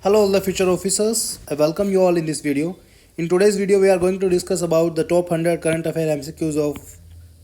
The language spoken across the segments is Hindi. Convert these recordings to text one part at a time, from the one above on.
Hello all the future officers, I welcome you all in this video. In today's video we are going to discuss about the top 100 current affair MCQs of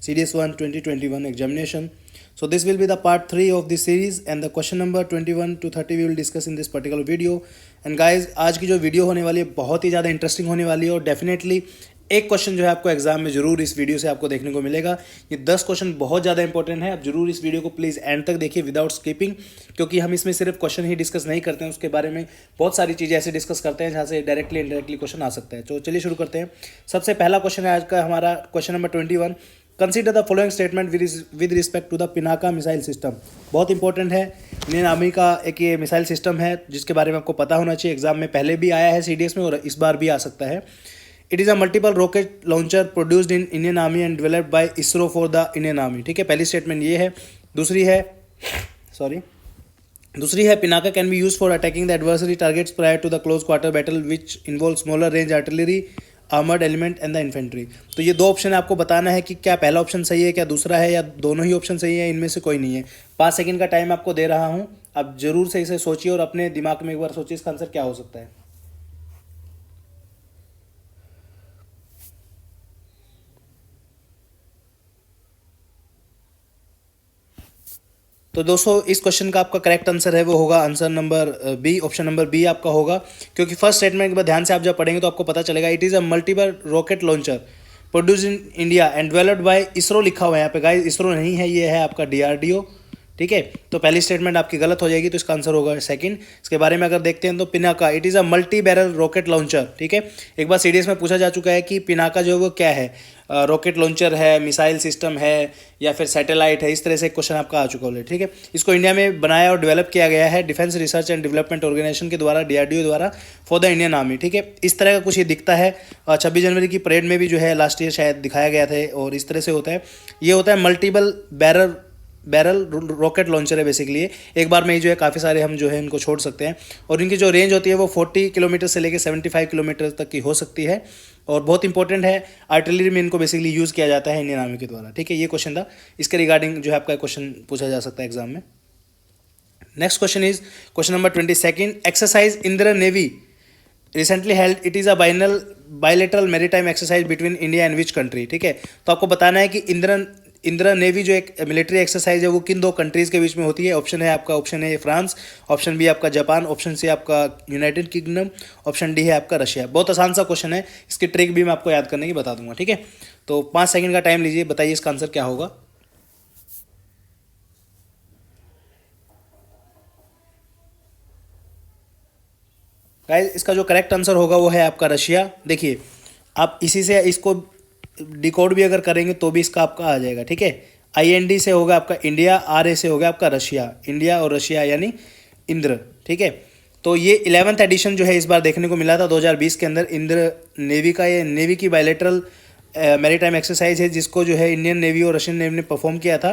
CDS 1 2021 examination. So this will be the part 3 of this series and the question number 21 to 30 we will discuss in this particular video. And guys, आज की जो वीडियो होने वाली है बहुत ही ज़्यादा इंटरेस्टिंग होने वाली है और डेफिनेटली एक क्वेश्चन जो है आपको एग्जाम में जरूर इस वीडियो से आपको देखने को मिलेगा। ये 10 क्वेश्चन बहुत ज़्यादा इंपॉर्टेंट है। आप जरूर इस वीडियो को प्लीज़ एंड तक देखिए विदाउट स्किपिंग, क्योंकि हम इसमें सिर्फ क्वेश्चन ही डिस्कस नहीं करते हैं, उसके बारे में बहुत सारी चीज़ें ऐसे डिस्कस करते हैं जहाँ से डायरेक्टली इनडायरेक्टली क्वेश्चन आ सकता है। तो चलिए शुरू करते हैं। सबसे पहला क्वेश्चन है आज का हमारा question number 21। Consider the following statement with respect to the Pinaka missile system. बहुत इंपॉर्टेंट है। इंडियन आर्मी का एक ये मिसाइल सिस्टम है जिसके बारे में आपको पता होना चाहिए। एग्जाम में पहले भी आया है CDS में और इस बार भी आ सकता है। It is a multiple rocket launcher produced in Indian army and developed by ISRO for the Indian army. ठीक है, पहली स्टेटमेंट ये है। दूसरी है Pinaka can be use for attacking the adversary targets prior to the close quarter battle which involve smaller range artillery armoured element and the infantry. तो ये दो ऑप्शन है, आपको बताना है कि क्या पहला ऑप्शन सही है, क्या दूसरा है, या दोनों ही ऑप्शन सही है, इनमें से कोई नहीं है। 5 सेकंड का टाइम आपको दे रहा हूँ, आप जरूर से इसे सोचिए और अपने दिमाग में एक बार सोचिए इसका आंसर क्या हो सकता है। तो दोस्तों इस क्वेश्चन का आपका करेक्ट आंसर है वो होगा answer number B, option number B आपका होगा। क्योंकि फर्स्ट स्टेटमेंट के बाद ध्यान से आप जब पढ़ेंगे तो आपको पता चलेगा it is a multiple rocket launcher produce in India and developed by ISRO लिखा हुआ है यहाँ पे। गाइस इसरो नहीं है, ये है आपका DRDO। ठीक है, तो पहली स्टेटमेंट आपकी गलत हो जाएगी, तो इसका आंसर होगा सेकंड। इसके बारे में अगर देखते हैं तो Pinaka it is a multi barrel rocket launcher. ठीक है, एक बार CDS में पूछा जा चुका है कि पिनाका जो है वो क्या है, रॉकेट लॉन्चर है, मिसाइल सिस्टम है, या फिर सैटेलाइट है। इस तरह से क्वेश्चन आपका आ चुका है। ठीक है, इसको इंडिया में बनाया और डेवलप किया गया है defence research and development organisation के द्वारा, DRDO द्वारा, फॉर द इंडियन आर्मी। ठीक है, इस तरह का कुछ ये दिखता है। 26 जनवरी की परेड में भी जो है लास्ट ईयर शायद दिखाया गया था और इस तरह से होता है। ये होता है मल्टीपल बैरल रॉकेट लॉन्चर है बेसिकली। एक बार में ही जो है काफ़ी सारे हम जो है इनको छोड़ सकते हैं और इनकी जो रेंज होती है वो 40 किलोमीटर से लेकर 75 किलोमीटर तक की हो सकती है और बहुत इंपॉर्टेंट है। आर्टिलरी में इनको बेसिकली यूज़ किया जाता है इंडियन आर्मी के द्वारा। ठीक है, ये क्वेश्चन था, इसके रिगार्डिंग जो है आपका क्वेश्चन पूछा जा सकता है एग्जाम में। Next question is question number 22। Exercise Indira navy recently held it is a bilateral maritime exercise between India and which country. ठीक है, तो आपको बताना है कि इंदिरा नेवी जो एक मिलिट्री एक्सरसाइज है वो किन दो कंट्रीज़ के बीच में होती है। ऑप्शन है आपका, option A France, option B आपका जापान, ऑप्शन सी आपका यूनाइटेड किंगडम, ऑप्शन डी है आपका रशिया। बहुत आसान सा क्वेश्चन है, इसकी ट्रिक भी मैं आपको याद करने की बता दूंगा। ठीक है, तो 5 सेकंड का टाइम लीजिए, बताइए इसका आंसर क्या होगा। गाइस इसका जो करेक्ट आंसर होगा वो है आपका रशिया। देखिए आप इसी से इसको डिकोड भी अगर करेंगे तो भी इसका आपका आ जाएगा। ठीक है, IND से होगा आपका इंडिया, RA से होगा आपका रशिया, इंडिया और रशिया यानी इंद्र। ठीक है, तो ये 11th एडिशन जो है इस बार देखने को मिला था 2020 के अंदर। इंद्र नेवी का, ये नेवी की बायलेटरल मैरीटाइम एक्सरसाइज है जिसको जो है इंडियन नेवी और रशियन नेवी ने परफॉर्म किया था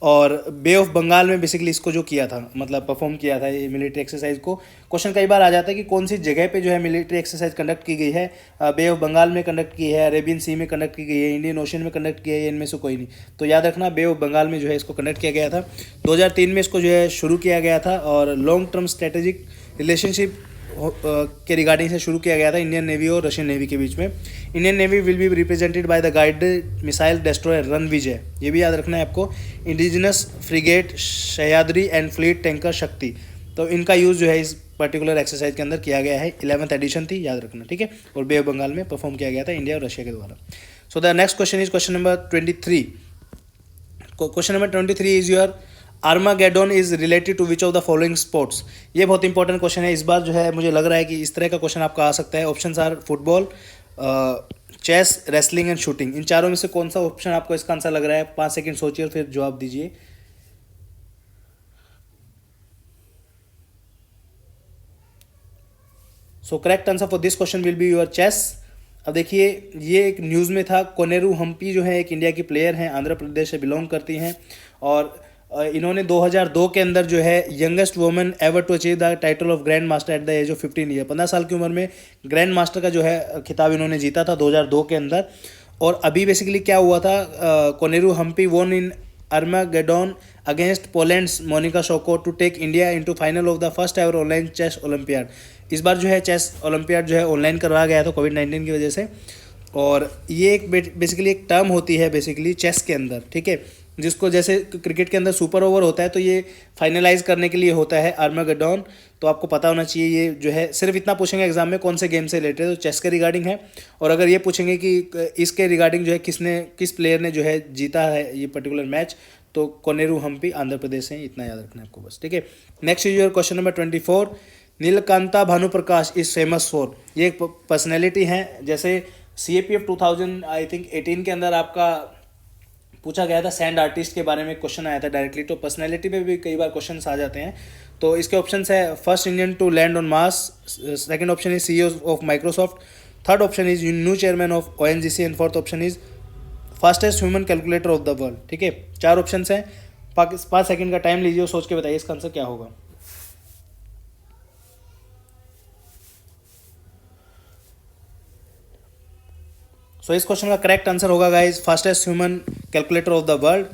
और बे ऑफ बंगाल में बेसिकली इसको जो किया था, मतलब परफॉर्म किया था ये मिलिट्री एक्सरसाइज को। क्वेश्चन कई बार आ जाता है कि कौन सी जगह पे जो है मिलिट्री एक्सरसाइज कंडक्ट की गई है। बे ऑफ बंगाल में कंडक्ट की है, अरेबियन सी में कंडक्ट की गई है, इंडियन ओशन में कंडक्ट किया है, इनमें से कोई नहीं। तो याद रखना बे ऑफ बंगाल में जो है इसको कंडक्ट किया गया था। 2003 में इसको जो है शुरू किया गया था और लॉन्ग टर्म स्ट्रेटेजिक रिलेशनशिप के रिगार्डिंग से शुरू किया गया था इंडियन नेवी और रशियन नेवी के बीच में। Indian navy will be represented by the guided missile destroyer Ranvijay, ये भी याद रखना है आपको। Indigenous frigate Sahyadri and fleet tanker शक्ति, तो इनका यूज़ जो है इस पर्टिकुलर एक्सरसाइज के अंदर किया गया है। 11th एडिशन थी, याद रखना। ठीक है, और बे ऑफ बंगाल में परफॉर्म किया गया था इंडिया और रशिया के द्वारा। So the next question is question number 23। Question number 23 is your Armageddon is related to which of the following sports. ये बहुत इंपॉर्टेंट क्वेश्चन है। इस बार जो है मुझे लग रहा है कि इस तरह का क्वेश्चन आपका आ सकता है। Options are football, chess, wrestling and shooting. इन चारों में से कौन सा ऑप्शन आपको इसका आंसर लग रहा है? 5 सेकंड सोचिए और फिर जवाब दीजिए। So correct answer for this question will be your chase. अब देखिए ये एक न्यूज़ में था, कोनेरू हम्पी जो है एक इंडिया की प्लेयर हैं, आंध्र प्रदेश से बिलोंग करती हैं और इन्होंने 2002 के अंदर जो है youngest woman ever to achieve the title of grand master at the age of 15 year. 15 साल की उम्र में ग्रैंड मास्टर का जो है खिताब इन्होंने जीता था 2002 के अंदर। और अभी बेसिकली क्या हुआ था, Koneru Humpy won in Armageddon against Poland's Monika Socko to take India into final of the first ever online chess olympiad. इस बार जो है चेस ओलंपियाड जो है ऑनलाइन करवाया गया था कोविड-19 की वजह से। और ये एक बेसिकली एक टर्म होती है बेसिकली चेस के अंदर, ठीक है, जिसको जैसे क्रिकेट के अंदर सुपर ओवर होता है तो ये फाइनलाइज करने के लिए होता है आर्मागेडॉन। तो आपको पता होना चाहिए, ये जो है सिर्फ इतना पूछेंगे एग्जाम में कौन से गेम से रिलेटेड, तो चेस के रिगार्डिंग है। और अगर ये पूछेंगे कि इसके रिगार्डिंग जो है किस प्लेयर ने जो है जीता है ये पर्टिकुलर मैच, तो कोनेरू हम्पी आंध्र प्रदेश से, इतना याद रखना है आपको बस, ठीक है। Next is your question number 24। Neelakanta Bhanuprakash is famous for, ये एक पर्सनैलिटी है। जैसे CAPF 2000 आई थिंक 18 के अंदर आपका पूछा गया था सैंड आर्टिस्ट के बारे में, क्वेश्चन आया था डायरेक्टली, तो पर्सनैलिटी पे भी कई बार क्वेश्चन आ जाते हैं। तो इसके ऑप्शंस है first Indian to land on Mars, second option is CEO of Microsoft, third option is new chairman of ONGC and fourth option is fastest human calculator of the world, ठीक है। 4 ऑप्शन हैं, 5 सेकंड का टाइम लीजिए और सोच के बताइए इसका आंसर क्या होगा। सो इस क्वेश्चन का करेक्ट आंसर होगा guys fastest human calculator of the world.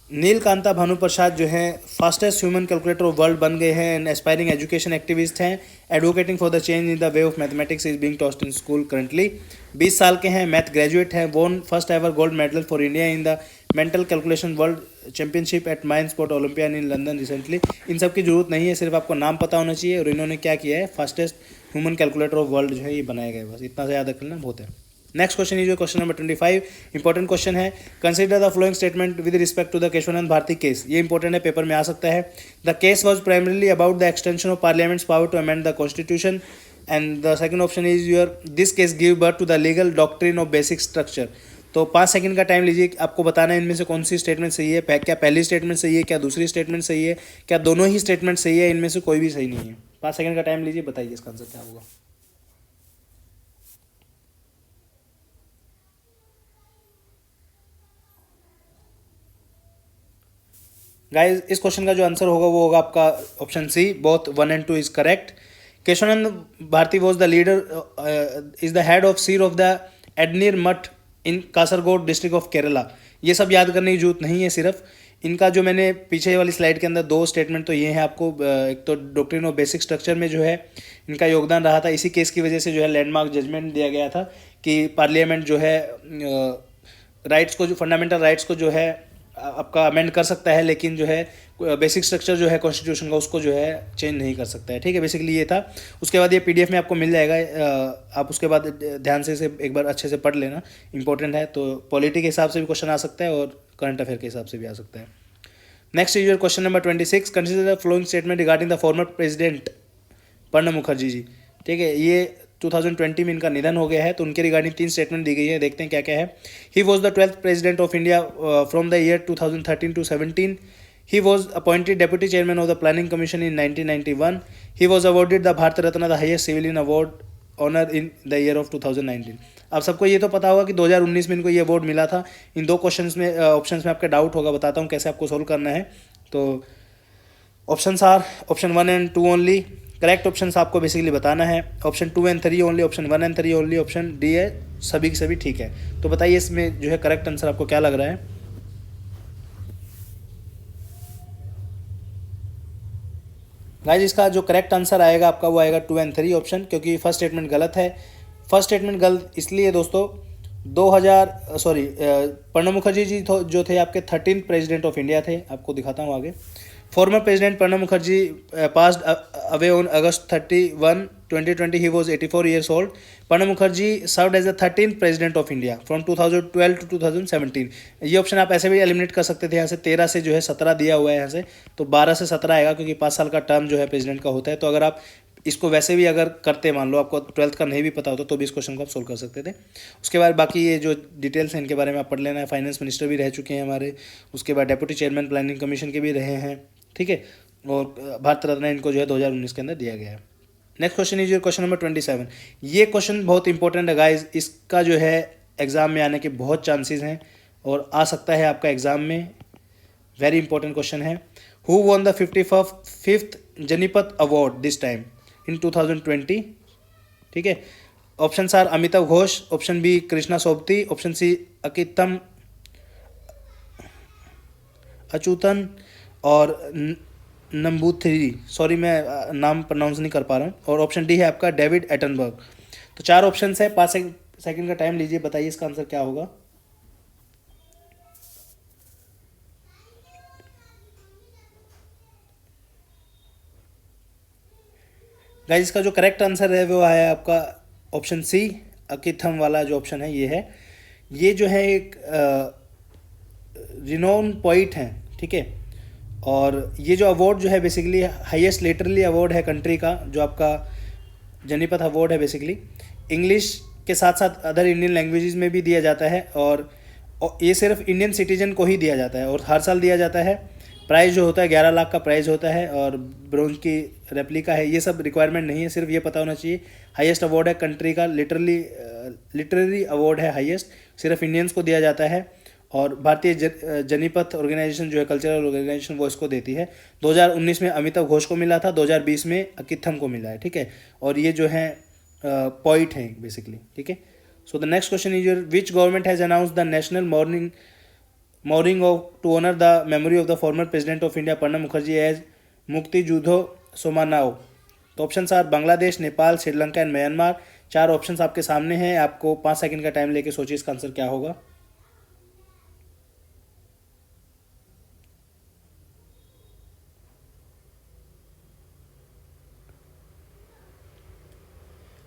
Neelakanta Bhanuprasad जो है fastest human calculator of world बन गए हैं एंड एस्पायरिंग एजुकेशन एक्टिविस्ट हैं। Advocating for the change in the way of mathematics is being टॉस्ट इन स्कूल करंटली। 20 साल के हैं, मैथ ग्रेजुएट हैं, won first ever gold medal for India in the mental calculation world championship at mind sport olympiad in London recently. इन सब की जरूरत नहीं है, सिर्फ आपको नाम पता होना चाहिए और इन्होंने क्या किया है, fastest human calculator of world जो है ये बनाया गया है, बस इतना से याद रख लेना बहुत है। Next question is question number 25, important question है। Consider the flowing statement with respect to the Kesavananda Bharati case. ये इंपॉर्टेंट है, पेपर में आ सकता है। The case was primarily about the extension of parliament's power to amend the constitution and the second option is your this case give birth to the legal doctrine of basic structure. तो 5 सेकंड का टाइम लीजिए, आपको बताना है इनमें से कौन सी स्टेटमेंट सही है। क्या पहली स्टेटमेंट सही है, क्या दूसरी स्टेटमेंट सही है, क्या दोनों ही स्टेटमेंट सही है, इनमें से कोई भी सही नहीं है। 5 सेकंड का टाइम लीजिए, बताइए इसका आंसर क्या होगा। गाइस इस क्वेश्चन का जो आंसर होगा वो होगा आपका option C, both 1 and 2 is correct. Keshavananda Bharati was the leader is the head of seer of the Edneer Mutt in Kasaragod district of Kerala. ये सब याद करने की जरूरत नहीं है, सिर्फ इनका जो मैंने पीछे वाली स्लाइड के अंदर 2 स्टेटमेंट तो ये हैं आपको। एक तो डॉक्ट्रिन ऑफ बेसिक स्ट्रक्चर में जो है इनका योगदान रहा था, इसी केस की वजह से जो है लैंडमार्क जजमेंट दिया गया था कि पार्लियामेंट जो है राइट्स को, जो फंडामेंटल राइट्स को जो है आपका अमेंड कर सकता है, लेकिन जो है बेसिक स्ट्रक्चर जो है कॉन्स्टिट्यूशन का उसको जो है चेंज नहीं कर सकता है, ठीक है। बेसिकली ये था। उसके बाद ये PDF में आपको मिल जाएगा, आप उसके बाद ध्यान से इसे एक बार अच्छे से पढ़ लेना, इंपॉर्टेंट है। तो पॉलिटी के हिसाब से भी क्वेश्चन आ सकता है और करंट अफेयर के हिसाब से भी आ सकता है। Next is your question number 26। Consider the flowing statement regarding the former president Pranab Mukherjee ji, ठीक है। ये 2020 में इनका निधन हो गया है, तो उनके रिगार्डिंग 3 स्टेटमेंट दी गई है, देखते हैं क्या क्या है। He was the 12th president of India from the year 2013 to 17। He was appointed deputy chairman of the planning commission in 1991। He was awarded the Bharat Ratna, the highest civilian award honour in the year of 2019। अब सबको ये तो पता होगा कि 2019 में इनको ये अवार्ड मिला था। इन 2 क्वेश्चंस में ऑप्शंस में आपका डाउट होगा, बताता हूँ कैसे आपको सोल्व करना है। तो options are option 1 and 2 only. Correct options आपको बेसिकली बताना है, option 2 and 3 only, option 1 and 3 only, option D है सभी के सभी ठीक है। तो बताइए इसमें जो है करेक्ट आंसर आपको क्या लग रहा है। गाइस इसका जो करेक्ट आंसर आएगा आपका वो आएगा 2 and 3 ऑप्शन, क्योंकि फर्स्ट स्टेटमेंट गलत है। फर्स्ट स्टेटमेंट गलत इसलिए दोस्तों, प्रणब मुखर्जी जी जो थे आपके 13th प्रेसिडेंट ऑफ इंडिया थे। आपको दिखाता हूँ आगे। Former President Pranab Mukherjee passed away on August 31, 2020. He was 84 years old. Pranab Mukherjee served as the 13th President of India from 2012 to 2017. ये ऑप्शन आप ऐसे भी एलिमिनेट कर सकते थे, यहाँ से 13 से जो है 17 दिया हुआ है, यहाँ से तो 12 से 17 आएगा, क्योंकि 5 साल का टर्म जो है प्रेसिडेंट का होता है। तो अगर आप इसको वैसे भी अगर करते, मान लो आपको 12th का नहीं भी पता होता, तो भी इस क्वेश्चन को आप सोल्व कर सकते थे। उसके बाद बाकी ये जो डिटेल्स हैं इनके बारे में आप पढ़ लेना है। फाइनेंस मिनिस्टर भी रह चुके हैं हमारे, उसके बाद डेप्यूटी चेयरमैन प्लानिंग कमीशन के भी रहे हैं, ठीक है। और भारत रत्न इनको जो है 2019 के अंदर दिया गया है। Next question is question number 27। ये क्वेश्चन बहुत इंपॉर्टेंट है गाइज, इसका जो है एग्जाम में आने के बहुत चांसेस हैं और आ सकता है आपका एग्जाम में। वेरी इंपॉर्टेंट क्वेश्चन है। Who won the 55th Jnanpith award this time in 2020, ठीक है। Option A Amitav Ghosh, option B Krishna Sobti, option C Akkitham Achuthan, और नंबूथरी, सॉरी मैं नाम प्रोनाउंस नहीं कर पा रहा हूँ, और ऑप्शन डी है आपका डेविड एटनबर्ग। तो 4 ऑप्शन है, 5 सेकंड का टाइम लीजिए, बताइए इसका आंसर क्या होगा। गाइस इसका जो करेक्ट आंसर है वो है आपका ऑप्शन सी, अकिथम वाला जो ऑप्शन है ये है। ये जो है एक रिनोन पोइट हैं, ठीक है, और ये जो अवार्ड जो है बेसिकली हाईएस्ट लिटरली अवार्ड है कंट्री का, जो आपका जनीपथ अवार्ड है बेसिकली इंग्लिश के साथ साथ अदर इंडियन लैंग्वेजेस में भी दिया जाता है, और ये सिर्फ इंडियन सिटीजन को ही दिया जाता है और हर साल दिया जाता है। प्राइस जो होता है 11 लाख का प्राइस होता है और ब्रोंज की रेप्लिका है। ये सब रिक्वायरमेंट नहीं है, सिर्फ ये पता होना चाहिए हाईएस्ट अवार्ड है कंट्री का, लिटररी अवार्ड है हाईएस्ट, सिर्फ इंडियंस को दिया जाता है। और भारतीय जनीपथ ऑर्गेनाइजेशन जो है कल्चरल ऑर्गेनाइजेशन वो इसको देती है। 2019 में अमिताभ घोष को मिला था, 2020 में अकिथम को मिला है, ठीक है। और ये जो है पॉइंट है बेसिकली, ठीक है। So the next question is your, which government has announce the national mourning of to honour the memory of the former president of India Pranab Mukherjee as Mukti Juddho Sammanona. तो option are Bangladesh, Nepal, Sri Lanka and Myanmar. 4 option आपके सामने हैं, आपको 5 सेकंड का टाइम लेके सोचिए इसका आंसर क्या होगा।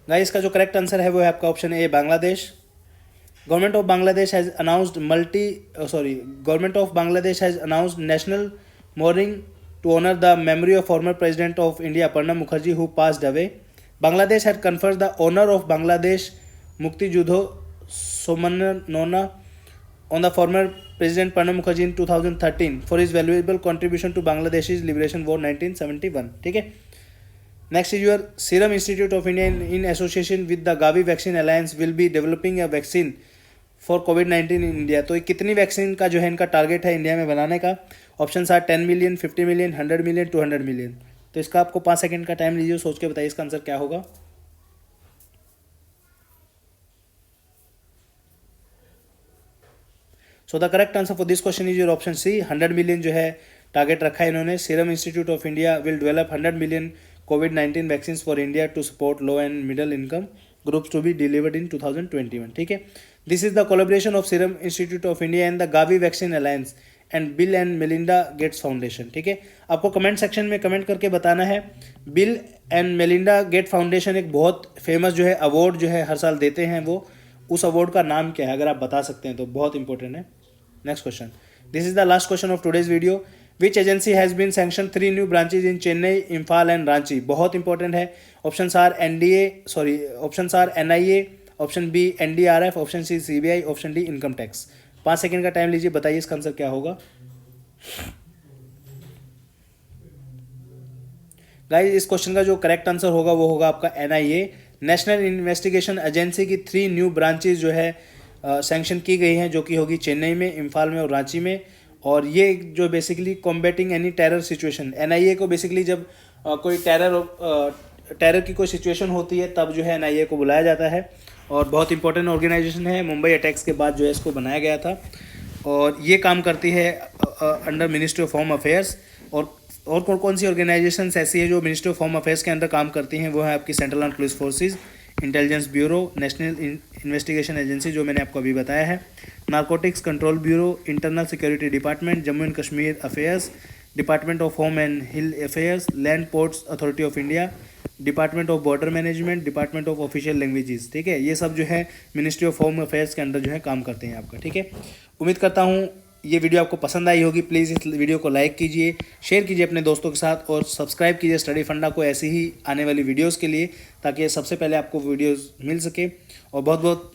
गाइस इसका जो करेक्ट आंसर है वो है आपका option A, Bangladesh. Government of Bangladesh has announced government of Bangladesh has announced national mourning to honour the memory of former president of India Pranab Mukherjee who passed away. Bangladesh had conferred the honour of Bangladesh Mukti Juddho सोमन्नोना on the former President Pranab Mukherjee in 2013 for his valuable contribution to Bangladesh's liberation war 1971, ठीक है। Next is your Serum Institute of India in association with the Gavi Vaccine Alliance will be developing a vaccine for COVID-19 in India। तो ये कितनी वैक्सीन का जो है इनका टारगेट है इंडिया में बनाने का। Option are 10 million, 50 million, 100 million, 200 million. तो इसका आपको 5 सेकंड का टाइम लीजिए, सोच के बताइए इसका आंसर क्या होगा। So the correct answer for this question is your option C, 100 million जो है टारगेट रखा है इन्होंने। Serum Institute of India will develop 100 million COVID-19 vaccine for India to support low and middle income groups to be delivered in 2021, ठीक है। This is the collaboration of Serum Institute of India and the Gavi vaccine alliance and Bill and Melinda Gates foundation, ठीक है। आपको कमेंट सेक्शन में कमेंट करके बताना है। Bill and Melinda Gate foundation एक बहुत फेमस जो है अवार्ड जो है हर साल देते हैं, वो उस अवार्ड का नाम क्या है, अगर आप बता सकते हैं तो बहुत इंपॉर्टेंट है। Next question. This is the last question of today's video. Which agency has been sanctioned 3 new branches in Chennai, Imphal and Ranchi? बहुत इंपॉर्टेंट है। Option are option are NIA, option B NDRF, option C CBI, option D income tax. 5 second का टाइम लीजिए, बताइए इसका आंसर क्या होगा। गाइस इस क्वेश्चन का जो करेक्ट आंसर होगा वो होगा आपका NIA, नेशनल इन्वेस्टिगेशन एजेंसी की 3 न्यू ब्रांचेज जो है सैंक्शन की गई हैं, जो कि होगी चेन्नई में, इम्फाल में और रांची में। और ये जो basically combating any terror situation, NIA को बेसिकली जब कोई टेरर की कोई सिचुएशन होती है तब जो है NIA को बुलाया जाता है। और बहुत इंपॉर्टेंट ऑर्गेनाइजेशन है, मुंबई अटैक्स के बाद जो है इसको बनाया गया था, और ये काम करती है under ministry of home affairs. और कौन सी ऑर्गेनाइजेशंस ऐसी है जो मिनिस्ट्री ऑफ होम अफेयर्स के अंदर काम करती हैं, वो है आपकी central arm police forces, intelligence bureau, national investigation agency जो मैंने आपको अभी बताया है, narcotics control bureau, internal security department, Jammu and Kashmir affairs, department of home and hill affairs, land ports authority of India, department of border management, department of official languages, ठीक है। ये सब जो है मिनिस्ट्री ऑफ होम अफेयर्स के अंदर जो है काम करते हैं आपका, ठीक है। उम्मीद करता हूँ ये वीडियो आपको पसंद आई होगी। प्लीज़ इस वीडियो को लाइक कीजिए, शेयर कीजिए अपने दोस्तों के साथ, और सब्सक्राइब कीजिए स्टडी फंडा को ऐसी ही आने वाली वीडियोस के लिए, ताकि सबसे पहले आपको वीडियोस मिल सके। और बहुत बहुत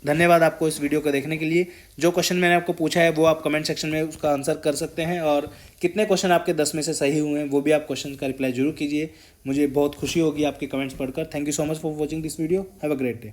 धन्यवाद आपको इस वीडियो को देखने के लिए। जो क्वेश्चन मैंने आपको पूछा है वो आप कमेंट सेक्शन में उसका आंसर कर सकते हैं, और कितने क्वेश्चन आपके 10 में से सही हुए हैं वो भी आप क्वेश्चन का रिप्लाई जरूर कीजिए। मुझे बहुत खुशी होगी आपके कमेंट्स पढ़कर। Thank you so much for watching this video. Have a great day.